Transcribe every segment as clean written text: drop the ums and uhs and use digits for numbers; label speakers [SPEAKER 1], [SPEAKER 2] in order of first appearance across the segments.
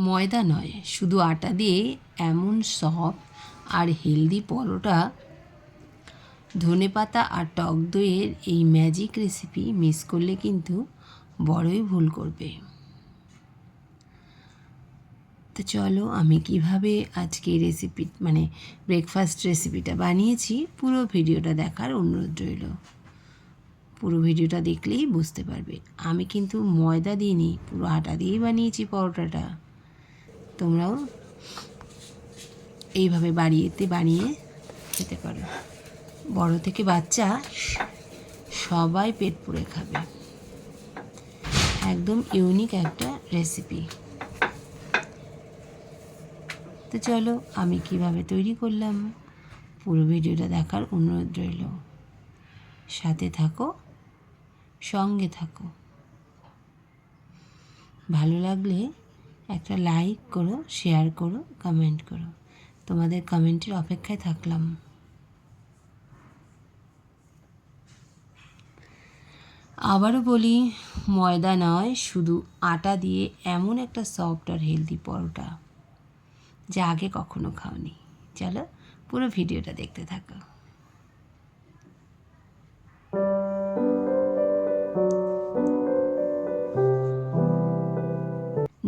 [SPEAKER 1] ময়দা নয়, শুধু আটা দিয়ে এমন সফট আর হেলদি পরোটা, ধনেপাতা আর টক দইয়ের এই ম্যাজিক রেসিপি মিস করলে কিন্তু বড়ই ভুল করবে। তো চলো আমি কিভাবে আজকে রেসিপি ব্রেকফাস্ট রেসিপিটা বানিয়েছি পুরো ভিডিওটা দেখার অনুরোধ রইল। পুরো ভিডিওটা দেখলেই বুঝতে পারবে। আমি কিন্তু ময়দা দিইনি, পুরো আটা দিয়েই বানিয়েছি পরোটাটা। তোমরাও এইভাবে বানিয়ে খেতে পারো। বড় থেকে বাচ্চা সবাই পেট পুড়ে খাবে। একদম ইউনিক একটা রেসিপি। তো চলো আমি কিভাবে তৈরি করলাম পুরো ভিডিওটা দেখার অনুরোধ রইল। সাথে থাকো, সঙ্গে থাকো। ভালো লাগলে একটা লাইক করো, শেয়ার করো, কমেন্ট করো। তোমাদের কমেন্টের অপেক্ষায় থাকলাম। আবারও বলি, ময়দা নয়, শুধু আটা দিয়ে এমন একটা সফট আর হেলদি পরোটা যা আগে কখনো খাওনি। চলো পুরো ভিডিওটা দেখতে থাকো।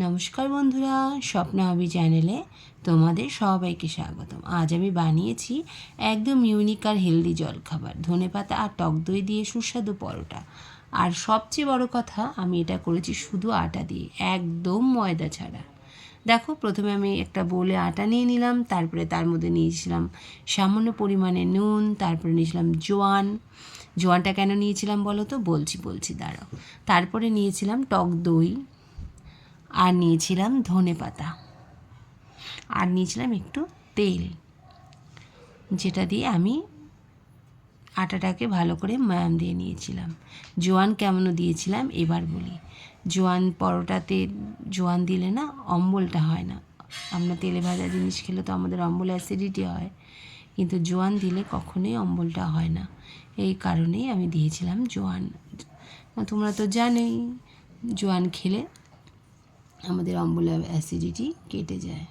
[SPEAKER 1] নমস্কার বন্ধুরা, স্বপ্না হবি চ্যানেলে তোমাদের সবাইকে স্বাগতম। আজ আমি বানিয়েছি একদম ইউনিক আর হেলদি জলখাবার, ধনেপাতা আর টক দই দিয়ে সুস্বাদু পরোটা। আর সবচেয়ে বড় কথা, আমি এটা করেছি শুধু আটা দিয়ে, একদম ময়দা ছাড়া। দেখো, প্রথমে আমি একটা বোলে আটা নিয়ে নিলাম, তারপরে তার মধ্যে নিয়েছিলাম সামান্য পরিমাণে নুন, তারপরে নিয়েছিলাম জোয়ানটা কেন নিয়েছিলাম বলো তো, বলছি দাঁড়াও। তারপরে নিয়েছিলাম টক দই, আর নিয়েছিলাম ধনেপাতা, আর নিয়েছিলাম একটু তেল, যেটা দিয়ে আমি আটাটাকে ভালো করে ময়াম দিয়ে নিয়েছিলাম। জোয়ান কেমন দিয়েছিলাম এবার বলি। পরোটাতে জোয়ান দিলে না অম্বলটা হয় না। আমরা তেলে ভাজা জিনিস খেলে তো আমাদের অম্বল অ্যাসিডিটি হয়, কিন্তু জোয়ান দিলে কখনোই অম্বলটা হয় না। এই কারণেই আমি দিয়েছিলাম জোয়ান। তোমরা তো জানোই জোয়ান খেলে আমাদের অম্বল অ্যাসিডিটি কেটে যায়।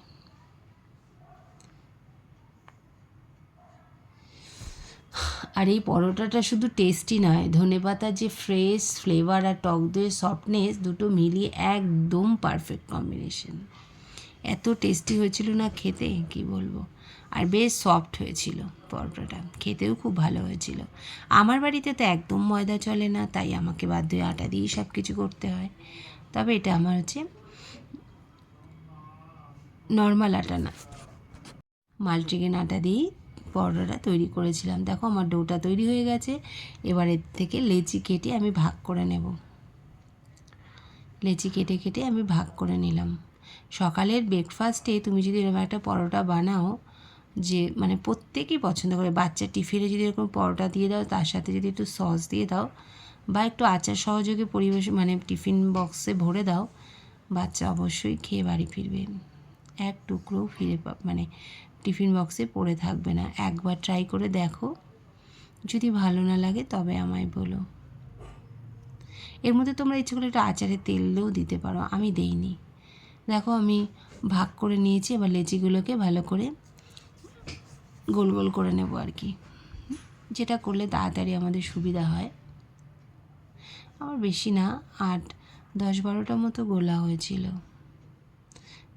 [SPEAKER 1] আর এই পরোটাটা শুধু টেস্টি নয়, ধনেপাতার যে ফ্রেশ ফ্লেভার আর টক দইয়ের সফটনেস, দুটো মিলিয়ে একদম পারফেক্ট কম্বিনেশন। এত টেস্টি হয়েছিল না খেতে, কি বলবো। আর বেশ সফট হয়েছিল পরোটাটা, খেতেও খুব ভালো হয়েছিল। আমার বাড়িতে তো একদম ময়দা চলে না, তাই আমাকে বাধ্য হয়ে আটা দিয়েই সব কিছু করতে হয়। তবে এটা আমার হচ্ছে নর্মাল আটা না, মাল্টিগ্রেন আটা দিয়েই পরোটাটা তৈরি করেছিলাম। দেখো আমার ডোটা তৈরি হয়ে গেছে। এবার এর থেকে লেচি কেটে আমি ভাগ করে নেব। লেচি কেটে আমি ভাগ করে নিলাম। সকালের ব্রেকফাস্টে তুমি যদি এরকম একটা পরোটা বানাও, যে প্রত্যেকেই পছন্দ করে, বাচ্চার টিফিনে যদি এরকম পরোটা দিয়ে দাও, তার সাথে যদি একটু সস দিয়ে দাও বা একটু আচার সহযোগে পরিবেশ টিফিন বক্সে ভরে দাও, বাচ্চা অবশ্যই খেয়ে বাড়ি ফিরবে। এক টুকরো টিফিন বক্সে পড়ে থাকবে না। একবার ট্রাই করে দেখো, যদি ভালো না লাগে তবে আমায় বলো। এর মধ্যে তোমরা ইচ্ছে করলে একটু আচারের তেলও দিতে পারো, আমি দেইনি। দেখো আমি ভাগ করে নিয়েছি। এবার লেচিগুলোকে ভালো করে গোল গোল করে নেব আর কি, যেটা করলে তাড়াতাড়ি আমাদের সুবিধা হয়। আমার বেশি না, 8-10-12টা মতো গোলা হয়েছিল।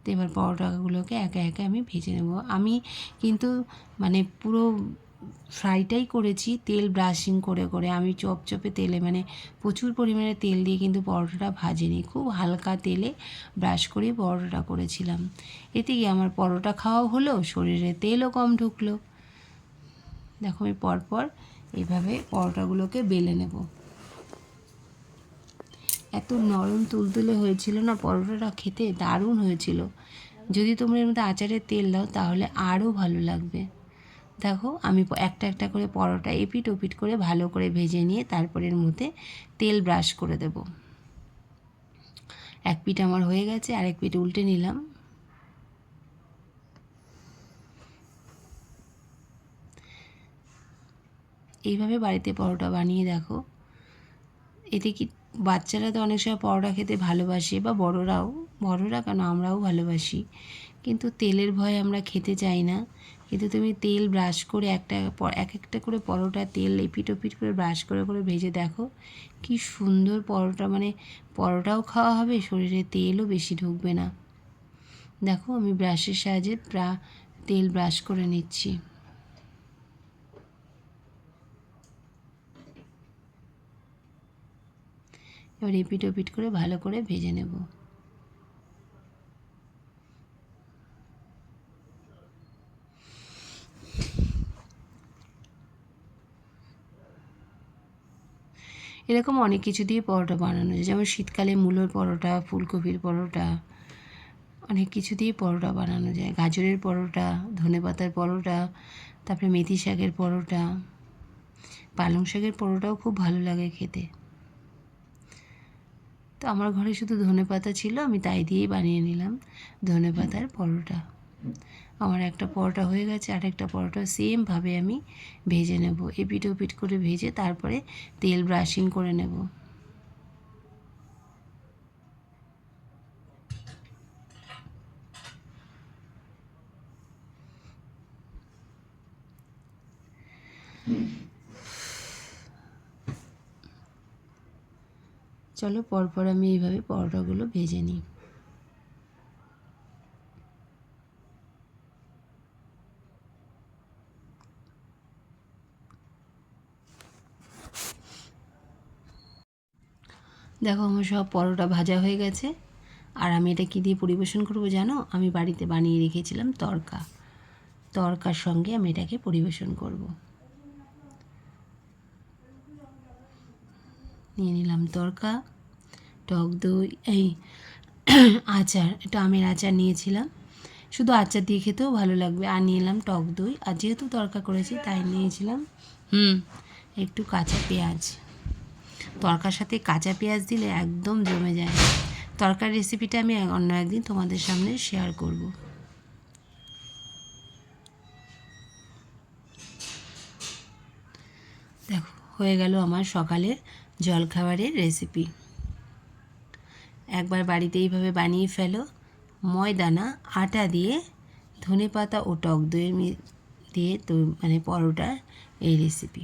[SPEAKER 1] তো এবার পরোটাগুলোকে একে একে আমি ভেজে নেব। আমি কিন্তু পুরো ফ্রাইটাই করেছি তেল ব্রাশিং করে। আমি চপচপে তেলে প্রচুর পরিমাণে তেল দিয়ে কিন্তু পরোটাটা ভাজিনি, খুব হালকা তেলে ব্রাশ করে পরোটাটা করেছিলাম। এতে কি আমার পরোটা খাওয়াও হলো, শরীরে তেলও কম ঢুকলো। দেখো আমি পরপর এইভাবে পরোটাগুলোকে বেলে নেব। এত নরম তুলতুলে হয়েছিল না পরোটাটা, খেতে দারুণ হয়েছিল। যদি তোমরা এর মধ্যে আচারের তেল দাও তাহলে আরও ভালো লাগবে। দেখো আমি একটা একটা করে পরোটা এপিট ওপিট করে ভালো করে ভেজে নিয়ে তারপরে এর মধ্যে তেল ব্রাশ করে দেব। এক পিঠ আমার হয়ে গেছে, আরেক পিঠ উল্টে নিলাম। এইভাবে বাড়িতে পরোটা বানিয়ে দেখো। এতে কি বাচ্চারা তো অনেক সময় পরোটা খেতে ভালোবাসে, বা বড়রা কেন, আমরাও ভালোবাসি, কিন্তু তেলের ভয়ে আমরা খেতে চাই না। কিন্তু তুমি তেল ব্রাশ করে এক একটা করে পরোটা তেল এপিট ওপিট করে ব্রাশ করে করে ভেজে দেখো, কি সুন্দর পরোটা, মানে পরোটাও খাওয়া হবে, শরীরে তেলও বেশি ঢুকবে না। দেখো আমি ব্রাশের সাহায্যে তেল ব্রাশ করে নিচ্ছি। এবার এপিট ওপিট করে ভালো করে ভেজে নেব। এরকম অনেক কিছু দিয়ে পরোটা বানানো যায়, যেমন শীতকালে মূলোর পরোটা, ফুলকপির পরোটা, অনেক কিছু দিয়ে পরোটা বানানো যায়। গাজরের পরোটা, ধনেপাতার পরোটা, তারপরে মেথি শাকের পরোটা, পালং শাকের পরোটাও খুব ভালো লাগে খেতে। তো আমার ঘরে শুধু ধনেপাতা ছিল, আমি তাই দিয়েই বানিয়ে নিলাম ধনেপাতার পরোটা। আমার একটা পরোটা হয়ে গেছে, আরেকটা পরোটা সেমভাবে আমি ভেজে নেব, এপিট ওপিট করে ভেজে তারপরে তেল ব্রাশিং করে নেব। চলো পরপর আমি এইভাবে পরোটাগুলো ভেজে নিই। দেখো আমার সব পরোটা ভাজা হয়ে গেছে। আর আমি এটা কী দিয়ে পরিবেশন করব জানো? আমি বাড়িতে বানিয়ে রেখেছিলাম তড়কার সঙ্গে আমি এটাকে পরিবেশন করব। নিয়ে নিলাম তড়কা, টক দই, এই আচার, এটা আমের আচার নিয়েছিলাম, শুধু আচার দিয়ে খেতেও ভালো লাগবে। আর নিয়ে এলাম টক দই, আর যেহেতু তড়কা করেছি তাই নিয়েছিলাম একটু কাঁচা পেঁয়াজ। তড়কার সাথে কাঁচা পেঁয়াজ দিলে একদম জমে যায়। তড়কার রেসিপিটা আমি অন্য একদিন তোমাদের সামনে শেয়ার করব। দেখো হয়ে গেল আমার সকালের জলখাবারের রেসিপি। একবার বাড়িতে এইভাবে বানিয়ে ফেলো। ময়দা না, আটা দিয়ে ধনেপাতা ও টক দই দিয়ে তো মানে পরোটার এই রেসিপি।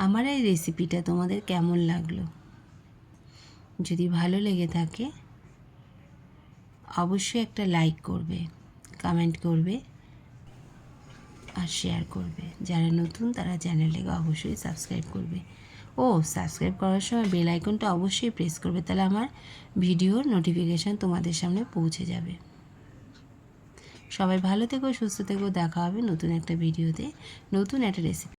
[SPEAKER 1] আমার এই রেসিপিটা তোমাদের কেমন লাগলো? যদি ভালো লেগে থাকে অবশ্যই একটা লাইক করবে, কমেন্ট করবে আর শেয়ার করবে। যারা নতুন তারা চ্যানেলটাকে অবশ্যই সাবস্ক্রাইব করবে। সাবস্ক্রাইব করার সময় বেল আইকনটা অবশ্যই প্রেস করবে, তাহলে আমার ভিডিওর নোটিফিকেশান তোমাদের সামনে পৌঁছে যাবে। সবাই ভালো থেকো, সুস্থ থেকো, দেখা হবে নতুন একটা ভিডিওতে, নতুন একটা রেসিপি।